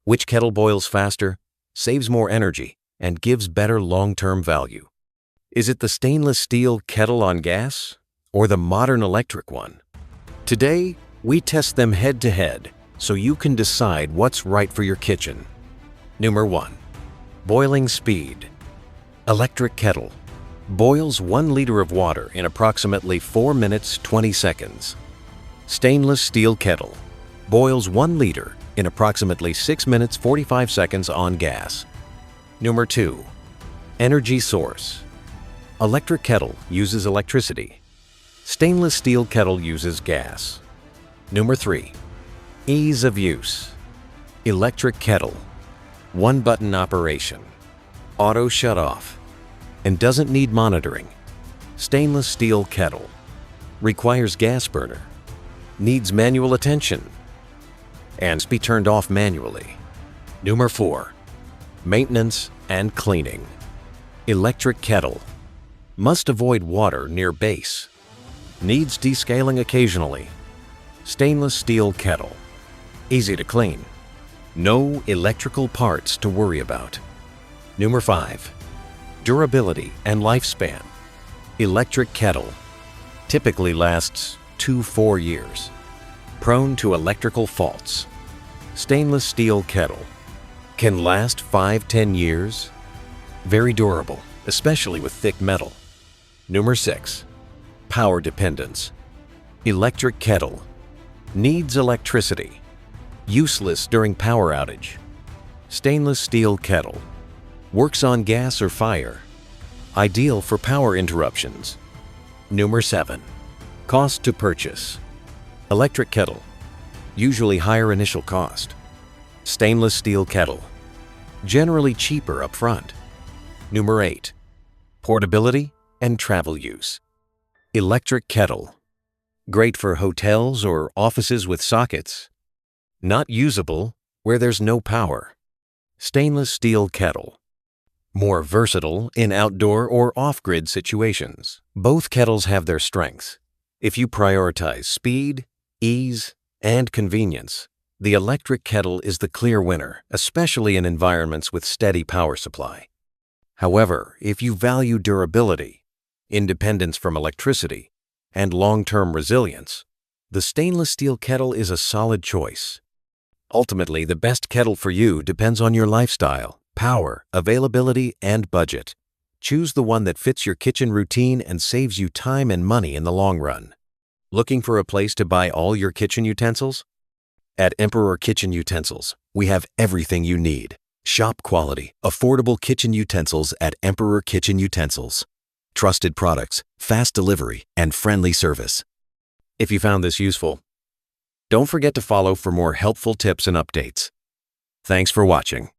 Which kettle boils faster, saves more energy, and gives better long-term value? Is it the stainless steel kettle on gas or the modern electric one? Today, we test them head-to-head so you can decide what's right for your kitchen. Number 1. Boiling speed. Electric kettle boils 1 liter of water in approximately 4 minutes 20 seconds. Stainless steel kettle boils 1 liter in approximately 6 minutes 45 seconds on gas. Number 2. Energy source. Electric kettle uses electricity. Stainless steel kettle uses gas. Number 3. Ease of use. Electric kettle, 1-button operation, auto shut-off, and doesn't need monitoring. Stainless steel kettle requires gas burner, needs manual attention, and be turned off manually. Number 4. Maintenance and cleaning. Electric kettle must avoid water near base, needs descaling occasionally. Stainless steel kettle, easy to clean, no electrical parts to worry about. Number 5. Durability and lifespan. Electric kettle typically lasts 2-4 years. Prone to electrical faults. Stainless steel kettle can last 5-10 years. Very durable, especially with thick metal. Number 6. Power dependence. Electric kettle needs electricity. Useless during power outage. Stainless steel kettle works on gas or fire. Ideal for power interruptions. Number 7. Cost to purchase. Electric kettle, usually higher initial cost. Stainless steel kettle, generally cheaper up front. Number 8. Portability and travel use. Electric kettle, great for hotels or offices with sockets. Not usable where there's no power. Stainless steel kettle, more versatile in outdoor or off-grid situations. Both kettles have their strengths. If you prioritize speed, ease, and convenience, the electric kettle is the clear winner, especially in environments with steady power supply. However, if you value durability, independence from electricity, and long-term resilience, the stainless steel kettle is a solid choice. Ultimately, the best kettle for you depends on your lifestyle, power, availability, and budget. Choose the one that fits your kitchen routine and saves you time and money in the long run. Looking for a place to buy all your kitchen utensils? At Emperor Kitchen Utensils, we have everything you need. Shop quality, affordable kitchen utensils at Emperor Kitchen Utensils. Trusted products, fast delivery, and friendly service. If you found this useful, don't forget to follow for more helpful tips and updates. Thanks for watching.